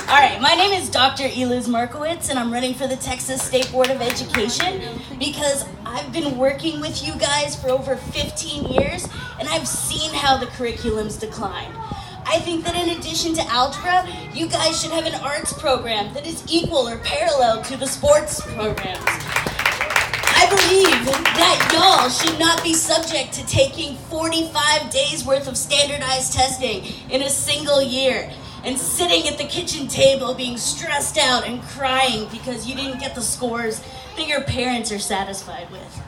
All right, my name is Dr. Eliz Markowitz, and I'm running for the Texas State Board of Education because I've been working with you guys for over 15 years, and I've seen how the curriculum's declined. I think that in addition to algebra, you guys should have an arts program that is equal or parallel to the sports programs. I believe that y'all should not be subject to taking 45 days worth of standardized testing in a single year and sitting at the kitchen table being stressed out and crying because you didn't get the scores that your parents are satisfied with.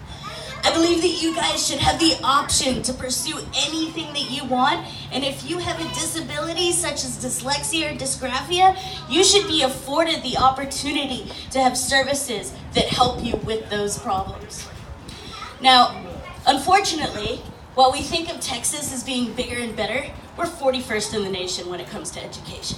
I believe that you guys should have the option to pursue anything that you want, and if you have a disability such as dyslexia or dysgraphia, you should be afforded the opportunity to have services that help you with those problems. Now, unfortunately, while we think of Texas as being bigger and better, we're 41st in the nation when it comes to education.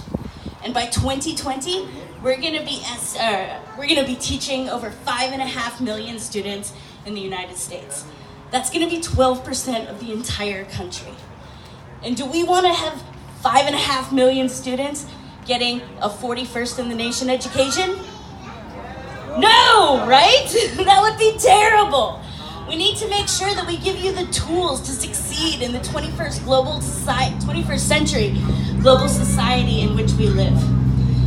And by 2020, we're going to be teaching over 5.5 million students in the United States. That's going to be 12% of the entire country. And do we want to have 5.5 million students getting a 41st in the nation education? No, right? That would be terrible. We need to make sure that we give you the tools to succeed in the 21st century global society in which we live.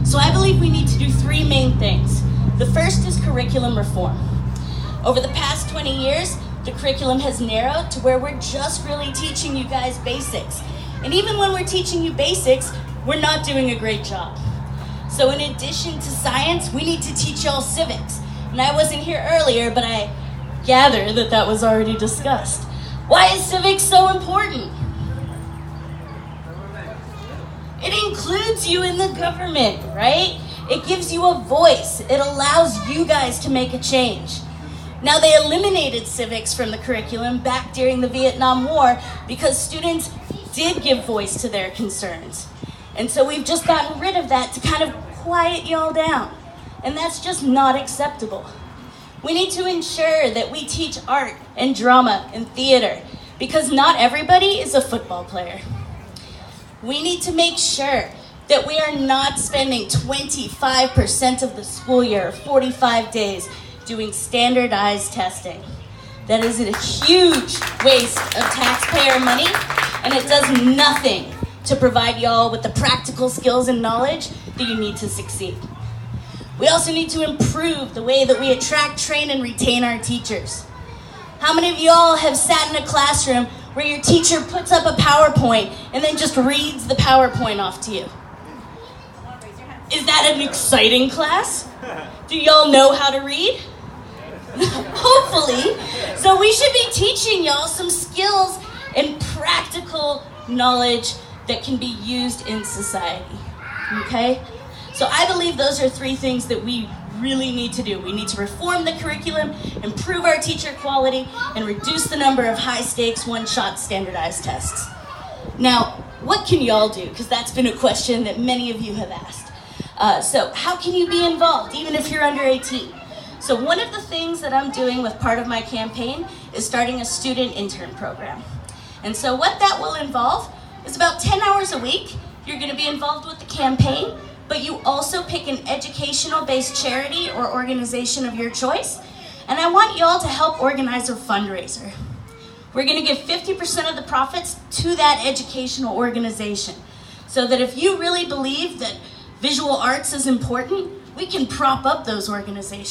So I believe we need to do three main things. The first is curriculum reform. Over the past 20 years, the curriculum has narrowed to where we're just really teaching you guys basics. And even when we're teaching you basics, we're not doing a great job. So in addition to science, we need to teach y'all civics. And I wasn't here earlier, but I gather that that was already discussed. Why is civics so important? It includes you in the government, right? It gives you a voice. It allows you guys to make a change. Now, they eliminated civics from the curriculum back during the Vietnam War because students did give voice to their concerns. And so we've just gotten rid of that to kind of quiet y'all down. And that's just not acceptable. We need to ensure that we teach art and drama and theater because not everybody is a football player. We need to make sure that we are not spending 25% of the school year, 45 days, doing standardized testing. That is a huge waste of taxpayer money, and it does nothing to provide y'all with the practical skills and knowledge that you need to succeed. We also need to improve the way that we attract, train, and retain our teachers. How many of y'all have sat in a classroom where your teacher puts up a PowerPoint and then just reads the PowerPoint off to you? Is that an exciting class? Do y'all know how to read? Hopefully. So we should be teaching y'all some skills and practical knowledge that can be used in society, okay? So I believe those are three things that we really need to do. We need to reform the curriculum, improve our teacher quality, and reduce the number of high-stakes, one-shot standardized tests. Now, what can y'all do? Because that's been a question that many of you have asked. So how can you be involved, even if you're under 18? So one of the things that I'm doing with part of my campaign is starting a student intern program. And so what that will involve is about 10 hours a week. You're going to be involved with the campaign, but you also pick an educational-based charity or organization of your choice. And I want y'all to help organize a fundraiser. We're going to give 50% of the profits to that educational organization, so that if you really believe that visual arts is important, we can prop up those organizations.